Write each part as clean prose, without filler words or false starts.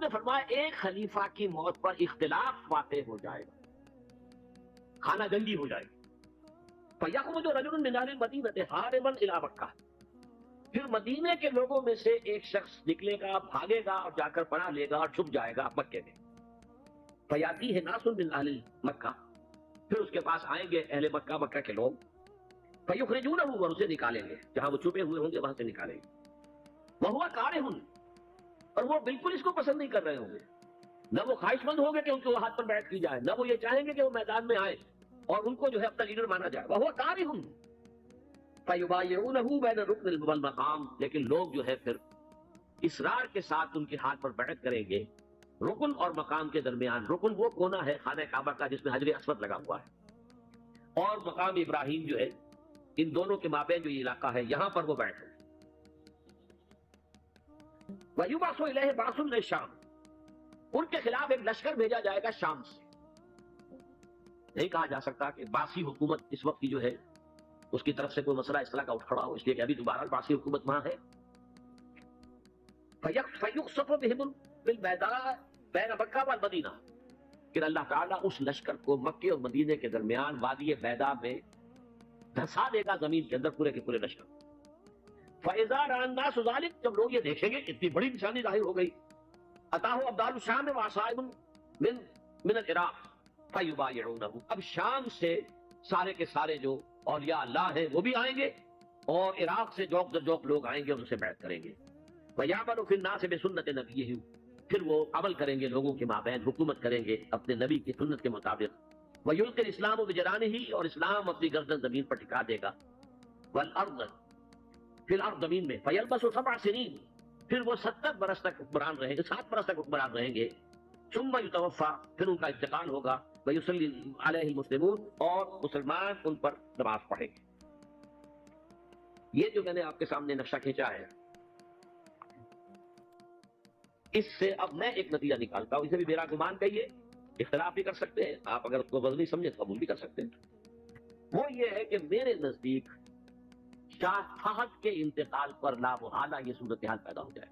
نے فرمایا ایک خلیفہ کی موت پر اختلاف واقع ہو جائے گا، خانہ جنگی ہو جائے گی۔ فَيَخْرُجُ رَجُلٌ مِّنْ أَهْلِ الْمَدِينَةِ هَارِبًا إِلَىٰ مَكَّةَ، پھر مدینے کے لوگوں میں سے ایک شخص نکلے گا، بھاگے گا اور جا کر پناہ لے گا اور چھپ جائے گا مکے میں۔ فَيَأْتِيهِ نَاسٌ مِّنْ أَهْلِ مَكَّةَ، پھر اس کے پاس آئیں گے اہل مکہ، مکہ کے لوگ، فَيُخْرِجُونَهُ، اور اسے نکالیں گے، جہاں وہ چھپے ہوئے ہوں گے وہاں سے نکالیں گے۔ وَهُوَ كَارِهٌ، اور وہ بالکل اس کو پسند نہیں کر رہے ہوں گے، نہ وہ خواہش مند ہوں گے کہ ان کو ہاتھ پر بیعت کی جائے، نہ وہ یہ چاہیں گے کہ وہ میدان میں آئے اور ان کو جو ہے اپنا لیڈر مانا جائے۔ وَهُوَ كَارِهٌ فَيُبَايِعُونَهُ بَيْنَ الرُّكْنِ وَالْمَقَامِ، لیکن لوگ جو ہے پھر اصرار کے ساتھ ان کے ہاتھ پر بیعت کریں گے رکن اور مقام کے درمیان۔ رکن وہ کونا ہے خانہ کعبہ کا جس میں حجر اسود لگا ہوا ہے، اور مقام ابراہیم جو ہے، ان دونوں کے مابین جو یہ علاقہ ہے یہاں پر وہ بیٹھ ہے۔ وَيُبْعَثُ إِلَيْهِ بَعْثٌ مِّنَ الشَّامِ، ان کے خلاف ایک لشکر بھیجا جائے گا شام سے۔ نہیں کہا جا سکتا کہ باسی حکومت اس وقت کی جو ہے اس کی طرف سے کوئی مسئلہ اس طرح کا اٹھ کھڑا ہو، اس لیے کہ ابھی دوبارہ باسی حکومت وہاں ہے۔ فَيُخْسَفُ بِهِمُ بِالْبَيْضَاءِ بَيْنَ مَكَّةَ وَالْمَدِينَةِ، پھر اللہ تعالیٰ اس لشکر کو مکے اور مدینے کے درمیان وادی بیضاء میں دھسا دے گا زمین کے اندر، پورے کے پورے لشکر۔ فَإِذَا رَأَى النَّاسُ ذَلِكَ، جب لوگ یہ دیکھیں گے اتنی بڑی نشانی ظاہر ہو گئی، أَتَاهُ أَبْدَالُ الشَّامِ وَعَصَائِبٌ مِّنَ الْعِرَاقِ فَيُبَايِعُونَهُ، اب شام سے سارے کے سارے جو اولیاء اللہ ہیں وہ بھی آئیں گے، اور عراق سے جوق در جوق لوگ آئیں گے اور ان سے بیعت کریں گے۔ وَيَعْمَلُ فِي النَّاسِ بِسُنَّةِ نَبِيِّهِ، پھر وہ عمل کریں گے لوگوں کے مابین، حکومت کریں گے اپنے نبی کی سنت کے مطابق۔ وَيُلْقِي الْإِسْلَامُ بِجَنَانِهِ، اور اسلام اپنی گردن زمین پر ٹکا دے گا۔ وَالْأَرْضَ فِي الْأَرْضِ زمین میں، فَيَلْبَسُ 7 سنین، پھر وہ 70 برس تک حکمران رہیں گے، 7 برس تک حکمران رہیں گے۔ ثم يتوفى، پھر ان کا انتقال ہوگا، ويصلي عليه المسلمون، اور مسلمان ان پر نماز پڑھیں گے۔ یہ جو میں نے آپ کے سامنے نقشہ کھینچا ہے، اس سے اب میں ایک نتیجہ نکالتا ہوں، اسے بھی میرا گمان کہیے، اختلاف بھی کر سکتے ہیں آپ، اگر اس کو وزنی سمجھے تو قبول بھی کر سکتے ہیں۔ وہ یہ ہے کہ میرے نزدیک شاہ فہد کے انتقال پر لا محالہ یہ صورتحال پیدا ہو جائے۔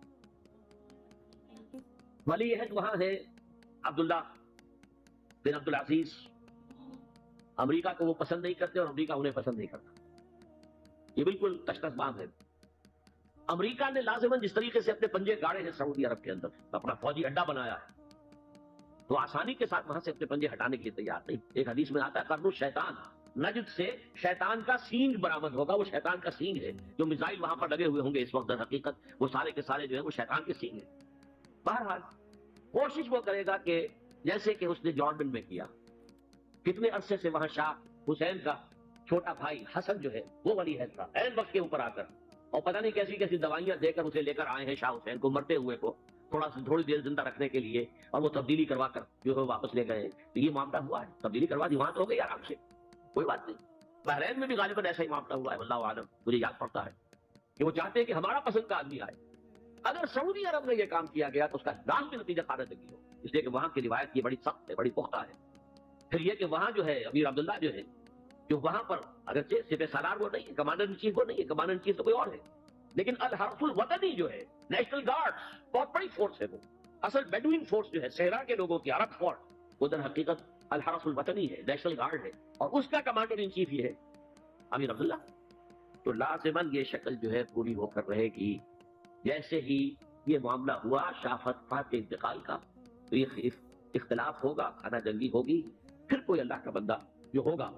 ولی عہد وہاں ہے عبداللہ بن عبدالعزیز، امریکہ کو وہ پسند نہیں کرتے اور امریکہ انہیں پسند نہیں کرتا، یہ بالکل تشخص بام ہے۔ امریکہ نے لازماً جس طریقے سے اپنے پنجے گاڑے ہیں سعودی عرب کے اندر، اپنا فوجی اڈا بنایا ہے، تو آسانی کے ساتھ وہاں سے اپنے پنجے ہٹانے کے لیے تیار نہیں۔ ایک حدیث میں آتا ہے قرن الشیطان، نجد سے شیطان کا سینگ برآمد ہوگا، وہ شیطان کا سینگ ہے، جو میزائل وہاں پر لگے ہوئے ہوں گے اس وقت، در حقیقت وہ سارے کے سارے جو ہیں وہ شیطان کے سینگ ہیں۔ بہرحال کوشش وہ کرے گا کہ جیسے کہ اس نے جارڈن میں کیا، کتنے عرصے سے وہاں شاہ حسین کا چھوٹا بھائی حسن جو ہے وہ ولی عہد تھا، عین وقت کے اوپر آ کر، اور پتہ نہیں کیسی کیسی دوائیاں دے کر اسے لے کر آئے ہیں شاہ حسین کو، مرتے ہوئے کو تھوڑی دیر زندہ رکھنے کے لیے، اور وہ تبدیلی کروا کر جو ہے واپس لے گئے۔ تو یہ معاملہ ہوا ہے، تبدیلی کروا دی، وہاں تو ہو گئی آرام سے، کوئی بات نہیں۔ بحرین میں بھی غالباً ایسا ہی معاملہ ہوا ہے، واللہ عالم، مجھے یاد پڑتا ہے کہ وہ چاہتے ہیں کہ ہمارا پسند کا آدمی آئے۔ اگر سعودی عرب میں یہ کام کیا گیا تو اس کا لازمی نتیجہ خارجگی ہو، اس لیے کہ وہاں کی روایت یہ بڑی سخت ہے، بڑی پختہ ہے۔ پھر یہ کہ وہاں جو ہے امیر عبداللہ جو ہے، جو وہاں پر اگرچہ سپہ سالار وہ نہیں ہے، کمانڈر ان چیف وہ نہیں ہے، کمانڈر ان چیف تو کوئی اور ہے، لیکن الحرس الوطنی جو ہے، نیشنل گارڈز، بہت بڑی فورس ہے وہ، اصل بیڈوئن فورس جو ہے صحرا کے لوگوں کی عرب فورس، وہ در حقیقت الحرس الوطنی ہے، نیشنل گارڈ ہے، اور اس کا کمانڈر ان چیف یہ ہے امیر عبداللہ۔ تو لازماً یہ شکل جو ہے پوری ہو کر رہے گی۔ جیسے ہی یہ معاملہ ہوا شاہ فہد کے انتقال کا، تو یہ اختلاف ہوگا، خانہ جنگی ہوگی، پھر کوئی اللہ کا بندہ جو ہوگا،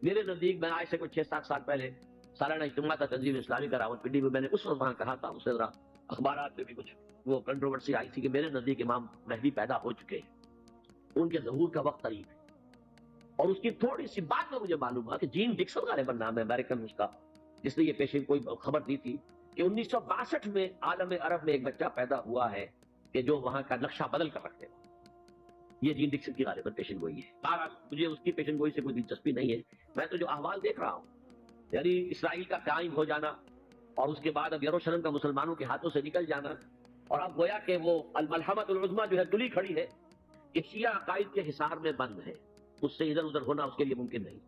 میرے نزدیک، میں آج سے کوئی 6-7 سال پہلے سالانہ اجتماع تھا تنظیم اسلامی کا راولپنڈی میں، میں نے اس وقت وہاں کہا تھا، اس سے ذرا اخبارات میں بھی کچھ وہ کنٹروورسی آئی تھی کہ میرے نزدیک امام مہدی پیدا ہو چکے ہیں، ان کے ظہور کا وقت قریب ہے۔ اور اس کی تھوڑی سی بات میں مجھے معلوم ہوا کہ جین ڈکسن غالباً نام ہے امریکن اس کا، جس نے یہ پیشن کوئی خبر دی تھی کہ 1962 میں عالم عرب میں ایک بچہ پیدا ہوا ہے کہ جو وہاں کا نقشہ بدل کر رکھ دے گا۔ یہ جین ڈکسن کی غالباً پیشن گوئی ہے۔ بہرحال مجھے اس کی پیشن گوئی سے کوئی دلچسپی نہیں ہے، میں تو جو احوال دیکھ رہا ہوں، یعنی اسرائیل کا قائم ہو جانا، اور اس کے بعد اب یروشلم کا مسلمانوں کے ہاتھوں سے نکل جانا، اور اب گویا کہ وہ الملحمۃ العظمیٰ جو ہے تلی کھڑی ہے، کہ شیعہ عقائد کے حصار میں بند ہے، اس سے ادھر ادھر ہونا اس کے لیے ممکن نہیں۔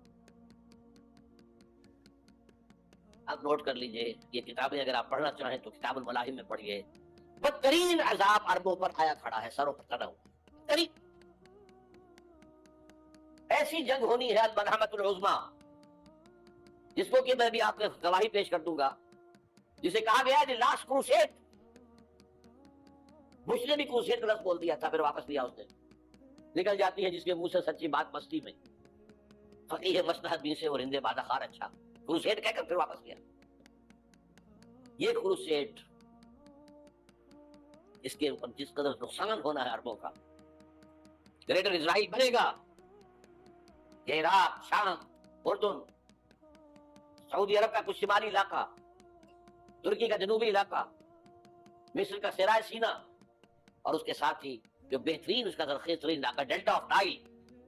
آپ نوٹ کر لیجئے، یہ کتابیں اگر آپ پڑھنا چاہیں تو کتاب الملاحم میں پڑھیے، بدترین عذاب عربوں پر آیا کھڑا ہے، سروں پر کھڑا ہوا۔ ایسی جنگ ہونی ہے الملحمۃ العظمیٰ، جس کو کہ میں بھی آپ کو گواہی پیش کر دوں گا، جسے کہا گیا ہے لاسٹ کروسیڈ۔ بش نے بھی کروسیڈ کا لفظ بول دیا تھا، پھر واپس لیا اس نے۔ نکل جاتی ہے جس کے منہ سے سچی بات مستی میں، فقیہ مصلحت بھی سے اور ہندے بادہ خار اچھا، کروسیڈ کہہ کر پھر واپس لیا۔ یہ کروسیڈ، اس کے اوپر جس قدر نقصان ہونا ہے عربوں کا، گریٹر اسرائیل بنے گا، یہ عراق، شام، اردن، سعودی عرب کا کچھ شمالی علاقہ، ترکی کا جنوبی علاقہ، مصر کا سرائے سینا، اور اس کے ساتھ ہی جو بہترین اس کا زرخیز ترین علاقہ ڈیلٹا آف نائل،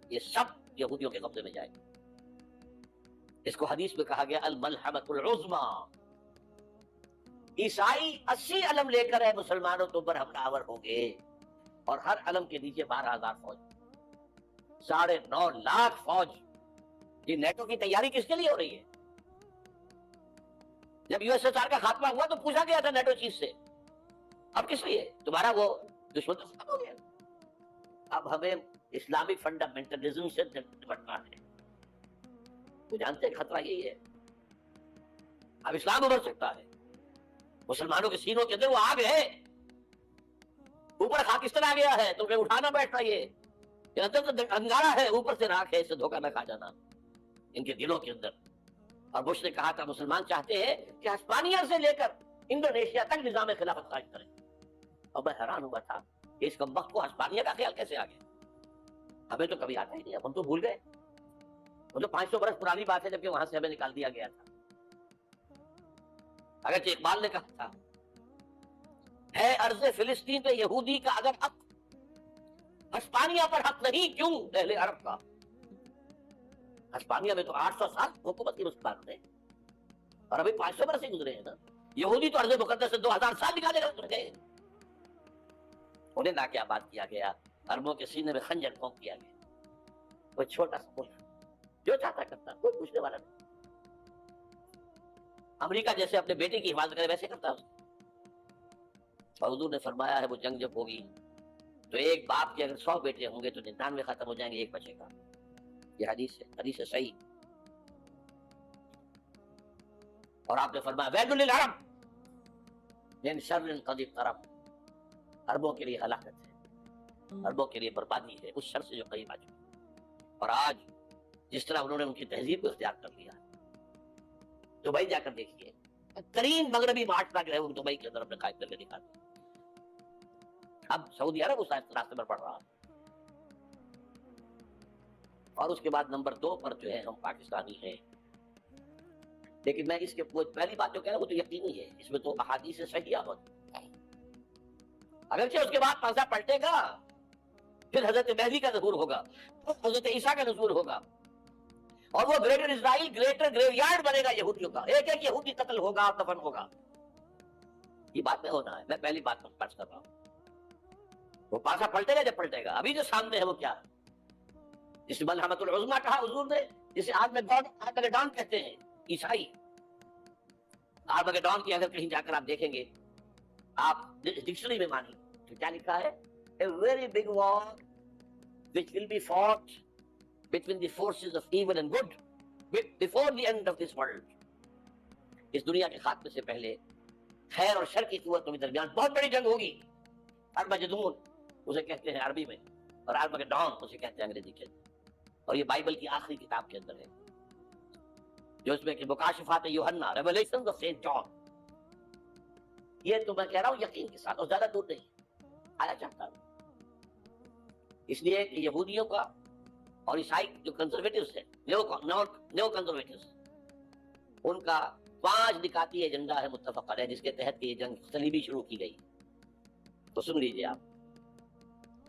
یہ سب یہودیوں کے قبضے میں جائے گا۔ اس کو حدیث میں کہا گیا الملحمۃ العظمیٰ۔ عیسائی 80 علم لے کر مسلمانوں کے اوپر حملہ آور ہوں گے، اور ہر علم کے نیچے 12,000 فوج، 9.5 لاکھ فوج۔ یہ نیٹو کی تیاری کس کے لیے ہو رہی ہے؟ جب یو ایس ایس آر کا خاتمہ ہوا تو پوچھا گیا تھا نیٹو چیف سے، اب کس لیے؟ تمہارا وہ دشمن تو ختم ہو گیا، اب ہمیں اسلامک فنڈامنٹلزم سے نپٹنا ہے۔ تو جانتے ہیں خطرہ یہی ہے، اب اسلام ابھر سکتا ہے، مسلمانوں کے سینوں کے اندر وہ آگ ہے، اوپر خاکستر آ گیا ہے، تمہیں اٹھانا بیٹھنا، یہ اندر تو انگارہ ہے، اوپر سے راکھ ہے، اسے دھوکہ نہ کھا جانا ان کے دلوں کے اندر۔ اور بش نے کہا تھا مسلمان چاہتے ہیں کہ ہسپانیہ سے لے کر انڈونیشیا تک نظام خلافت قائم کریں، اور میں حیران ہوا تھا کہ اس کمبخت کو ہسپانیہ کا خیال کیسے آ گیا؟ ہمیں تو کبھی آتا ہی نہیں، ہم تو بھول گئے، وہ تو 500 برس پرانی بات ہے، جبکہ وہاں سے ہمیں نکال دیا گیا تھا۔ اگرچہ اقبال نے کہا تھا ہے ارض فلسطین پہ یہودی کا اگر حق، ہسپانیہ پر حق نہیں کیوں اہل عرب کا؟ ہسپانیہ میں تو 800 سال حکومت کی مسلمان نے، اور ابھی 500 برس ہی گزرے ہیں نا۔ یہودی تو ارض مقدس سے 2000 سال نکالے گئے، انہیں نہ کیا بات کیا گیا، عربوں کے سینے میں خنجر پھونک دیا گیا۔ کوئی چھوٹا سا ملک جو چاہتا کرتا، کوئی پوچھنے والا نہیں۔ امریکہ جیسے اپنے بیٹے کی حفاظت کرے ویسے کرتا ہے۔ اور حضور نے فرمایا ہے وہ جنگ جب ہوگی تو ایک باپ کے اگر 100 بیٹے ہوں گے تو 99 ختم ہو جائیں گے، ایک بچے گا۔ یہ حدیث ہے، حدیث ہے صحیح۔ اور آپ نے فرمایا ویل للعرب من شر قد اقترب، عربوں کے لیے ہلاکت ہے، عربوں کے لیے بربادی ہے اس شر سے جو قریب آ چکی۔ اور آج جس طرح انہوں نے ان کی تہذیب کو اختیار کر لیا، دبئی جا کر دیکھیے، ترین مغربی معاشرہ جو ہے وہ دبئی کے اندر اپنے قائم کر کے دکھا دیا۔ اب سعودی عرب اس راستے پر پڑ رہا، اور اس کے بعد نمبر 2 پر جو ہے ہم پاکستانی ہیں۔ لیکن میں اس کے پہلی بات جو کہہ رہا ہوں وہ تو یقینی ہے، اس میں تو احادیث صحیحہ ہوتی، اگرچہ اس کے بعد پانسا پلٹے گا، پھر حضرت مہدی کا ظہور ہوگا، حضرت عیسیٰ کا ظہور ہوگا، اور وہ گریٹر اسرائیل گریٹر گریو یارڈ بنے گا یہودیوں کا، ایک ایک یہودی قتل ہوگا، دفن ہوگا۔ یہ بات میں ہونا ہے، میں پہلی بات پر فرض کر رہا ہوں۔ وہ پانسا پلٹے گا جب پلٹے گا، ابھی جو سامنے ہے وہ کیا؟ جس ملحمۃ العظمیٰ کہا حضور نے، جسے آرمگیڈون کہتے ہیں عیسائی۔ آرمگیڈون کی اگر کہیں جا کر آپ دیکھیں گے، آپ ڈکشنری میں مانی تو کیا لکھا ہے؟ A very big war which will be fought between the forces of evil and good before the end of this world۔ اس دنیا کے خاتمے سے پہلے خیر اور شر کی قوتوں کے درمیان بہت بڑی جنگ ہوگی۔ ارمگیدون اسے کہتے ہیں عربی میں، اور آرمگیڈون اسے کہتے ہیں انگریزی کے اندر، اور یہ بائبل کی آخری کتاب کے اندر ہے، جو اس میں کہ مکاشفات یوحنا، ریویلیشنز آف سینٹ جان۔ یہ تو میں کہہ رہا ہوں یقین کے ساتھ، اور زیادہ دور نہیں، آیا چاہتا ہوں۔ اس لیے کہ یہودیوں کا اور عیسائی جو کنزرویٹوز ہیں، نیو کنزرویٹوز، ان کا 5 نکاتی ایجنڈا ہے متفق علیہ، جس کے تحت یہ جنگ صلیبی شروع کی گئی۔ تو سن لیجیے آپ،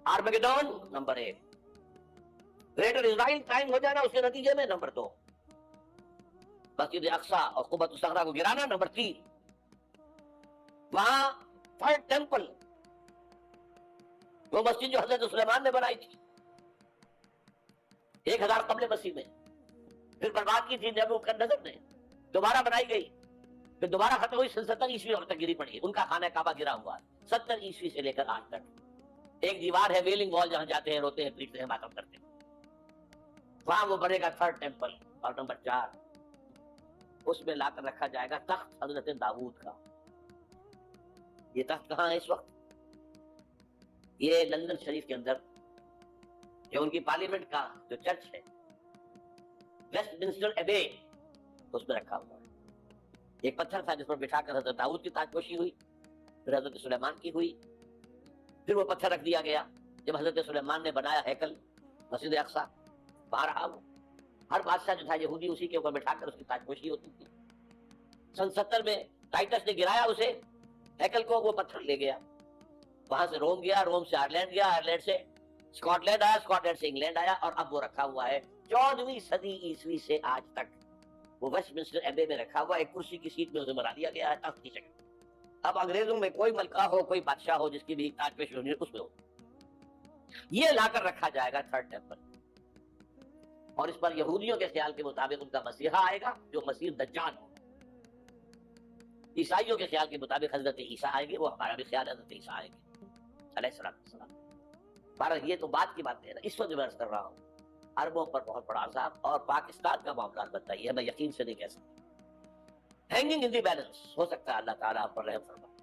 آرمگیڈون نمبر 1، گریٹر اسرائیل قائم ہو جانا اس کے نتیجے میں نمبر 2، مسجد اقصی اور قبۃ الصغریٰ کو گرانا نمبر 3، وہاں تھرڈ ٹیمپل، وہ مسجد جو حضرت سلیمان نے بنائی تھی 1000 قبل مسیح میں، پھر برباد کی تھی نیبوکدنیزر نے، دوبارہ بنائی گئی پھر دوبارہ ختم ہوئی 70 عیسوی اور تک گری پڑی. ان کا خانہ کعبہ گرا ہوا ہے 70 عیسوی سے لے کر آج تک. ایک دیوار ہے ویلنگ وال, جہاں جاتے ہیں, روتے ہیں, پیٹتے ہیں, ماتم کرتے ہیں. وہاں وہ بنے گا 3rd ٹیمپل اور نمبر 4 اس میں لا کر رکھا جائے گا تخت حضرت داؤد کا. یہ تخت کہاں ہے اس وقت؟ یہ لندن شریف کے اندر جو ان کی پارلیمنٹ کا جو چرچ ہے, ویسٹ منسٹر ایبے, اس میں رکھا ہوا ہے. ایک پتھر تھا جس پر بٹھا کر حضرت داؤد کی تاج پوشی ہوئی, پھر حضرت سلیمان کی ہوئی, پھر وہ پتھر رکھ دیا گیا جب حضرت سلیمان نے بنایا ہیکل مسجد اقصی. وہاں رہا وہ. ہر بادشاہ جو تھا یہودی اسی کے اوپر بٹھا کر اس کی تاج پوشی ہوتی تھی. سن 70 میں ٹائٹس نے گرایا اسے, ہیکل کو, وہ پتھر لے گیا. وہاں سے روم گیا, روم سے آئرلینڈ گیا, آئرلینڈ سے اسکاٹ لینڈ آیا, اسکاٹ لینڈ سے انگلینڈ آیا, اور اب وہ رکھا ہوا ہے 14ویں صدی عیسوی سے آج تک. وہ ویسٹ منسٹر ایبے میں رکھا ہوا ہے, ایک کرسی کی سیٹ میں اسے بنا دیا گیا ہے تخت کی شکل. اب انگریزوں میں کوئی ملکہ ہو, کوئی بادشاہ ہو جس کی بھی تاج پوشی ہونی ہے, اس میں ہو. یہ لا کر رکھا جائے گا 3rd ٹیمپل. اور اس پر یہودیوں کے خیال کے مطابق ان کا مسیحا آئے گا جو مسیح دجال ہوگا. عیسائیوں کے خیال کے مطابق حضرت عیسیٰ آئیں گے, وہ ہمارا بھی خیال حضرت عیسیٰ آئیں گے علیہ السلام. بہرحال یہ تو بات کی بات ہے نا, اس وقت میں عرض کر رہا ہوں عربوں پر بہت بڑا عذاب, اور پاکستان کا معاملات بتائیے, میں یقین سے نہیں کہہ سکتا. ہینگنگ ان دی بیلنس, ہو سکتا ہے اللہ تعالیٰ آپ پر رحم فرمائے,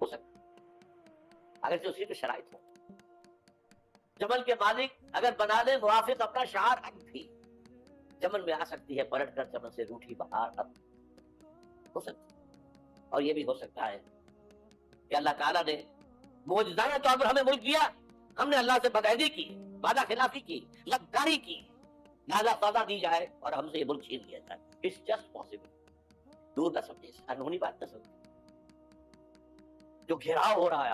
ہو سکتا اگر اسی پہ شرائط ہو. جمل کے مالک اگر بنا لے موافق اپنا شعار, اب بھی چمن میں آ سکتی ہے پلٹ کر چمن سے روٹھی بہار. اب ہو سکتا, اور یہ بھی ہو سکتا ہے کہ اللہ تعالیٰ نے معجزانہ طور پر ہمیں ملک دیا, ہم نے اللہ سے بدعہدی کی, وعدہ خلافی کی, غداری کی, لہذا سزا دی جائے اور ہم سے یہ ملک چھین لیا جائے. It's just possible. دور نہ سمجھے, انہونی بات نہ سمجھے. جو گھیراؤ ہو رہا ہے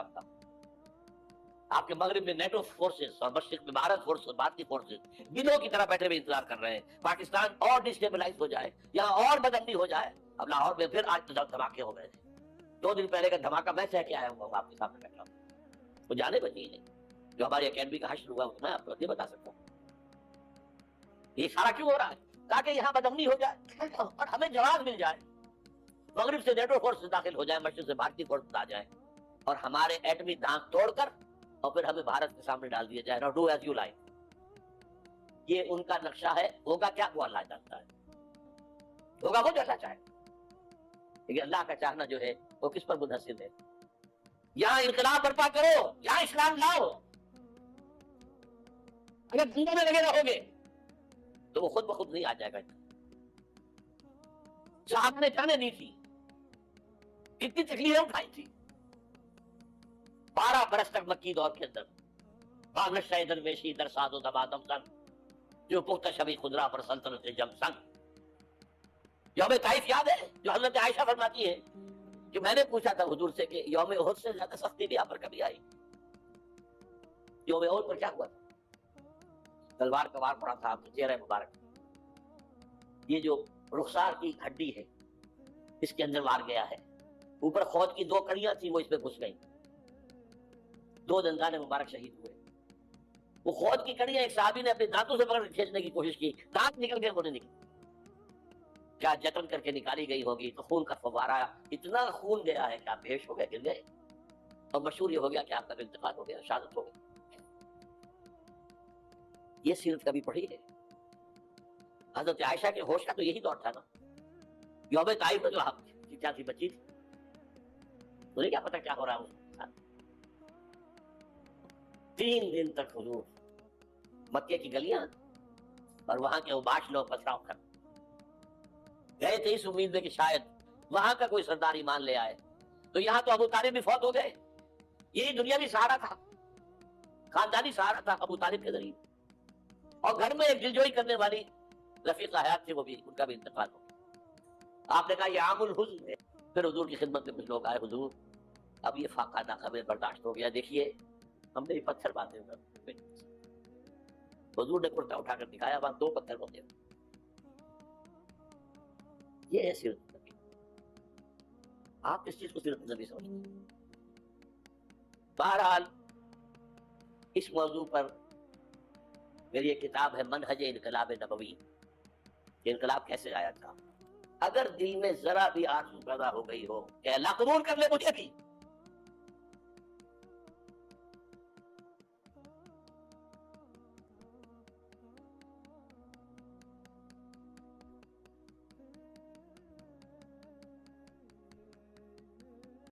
آپ کے مغرب میں نیٹو فورسز اور مشرق میں بھارت فورس اور بھارتی فورسز گدھوں کی طرح بیٹھے ہوئے انتظار کر رہے ہیں پاکستان اور ڈسٹیبلائز ہو جائے, یہاں اور بدامنی ہو جائے. اب لاہور میں پھر آج دھماکے ہو گئے تھے. 2 دن پہلے کا دھماکہ میں سہ کے آیا ہوں, آپ کے سامنے بیٹھا ہوں. وہ جانے بچی نہیں, جو ہماری اکیڈمی کا حشر ہوا میں آپ کو نہیں بتا سکتا. یہ سارا کیوں ہو رہا ہے؟ تاکہ یہاں بدامنی ہو جائے اور ہمیں جواب مل جائے. مغرب سے نیٹو فورس داخل ہو جائے, مشرق سے بھارتی فورس آ جائے, اور ہمارے ایٹمی دانت توڑ کر اور پھر ہمیں بھارت کے سامنے ڈال دیا جائے. Do as you like. یہ ان کا نقشہ ہے. ہوگا کیا وہ اللہ جانتا ہے, ہوگا وہ جیسا چاہے. لیکن اللہ کا چاہنا جو ہے وہ کس پر منحصر ہے؟ یہاں انقلاب برپا کرو, یہاں اسلام لاؤ. اگر دنیا میں لگے رہو گے تو وہ خود بخود نہیں آ جائے گا. صحابہ نے جانے دی تھی, کتنی تکلیفیں اٹھائی تھی. 12 برس تک مکی دور کے اندر بانشہ درویشی در ساد و دمادم سن, جو پختہ شبی خدرہ پر سلطنت جم سن. یوم طائف یاد ہے جو حضرت عائشہ فرماتی ہے کہ میں نے پوچھا تھا حضور سے کہ یوم احد سے زیادہ سختی بھی آپ پر کبھی آئی؟ یوم احد پر کیا ہوا تھا؟ تلوار کا وار پڑا تھا آپ کے چہرہ مبارک. یہ جو رخسار کی ہڈی ہے اس کے اندر وار گیا ہے. اوپر خود کی 2 کڑیاں تھیں, وہ اس پہ گھس گئیں. 2 دندان مبارک شہید ہوئے. وہ خود کی کڑیاں ایک صحابی نے اپنے دانتوں سے پکڑ کے کھینچنے کی کوشش کی, دانت نکل گئے, وہ نہیں نکلی. کیا جتن کر کے نکالی گئی ہوگی, تو خون کا فوارہ, اتنا خون گیا ہے کہ آپ بے ہوش ہو گئے, گر گئے, اور مشہور یہ ہو گیا کہ آپ کا انتقال ہو گیا, شہادت ہو گئی. یہ سیرت کبھی پڑھی ہے؟ حضرت عائشہ کے ہوش کا تو یہی دور تھا نا. یوم طائف میں جو آپ کیا تھی, بچی تھی, مجھے کیا پتا کیا ہو رہا ہے. 3 دن تک حضور مکے کی گلیاں اور وہاں کے اوباش لوگ پتھراؤ کر گئے تھے اس امید میں کہ شاید وہاں کا کوئی سردار ایمان لے آئے. تو یہاں تو ابو طالب بھی فوت ہو گئے. یہی دنیاوی سہارا تھا, خاندانی سہارا تھا ابو طالب کے ذریعے. اور گھر میں ایک دلجوئی کرنے والی رفیق حیات تھی, وہ بھی, ان کا بھی انتقال ہو گیا. آپ نے کہا یہ عام الحزن ہے. پھر حضور کی خدمت میں کچھ لوگ آئے, حضور اب یہ فاقہ ناقابل برداشت ہو گیا, دیکھیے ہم نے یہ پتھر باندھے ہوئے. حضور نے کرتا اٹھا کر دکھایا, وہاں 2 پتھر ہوتے ہیں. یہ ہے سیرت نبی. آپ اس چیز کو سیرت نبی سمجھتے. بہرحال اس موضوع پر میری ایک کتاب ہے منہج انقلاب نبوی, کہ انقلاب کیسے آیا تھا. اگر دل میں ذرا بھی آرزو پیدا ہو گئی ہو کہ اللہ قبول کر لے مجھے بھی،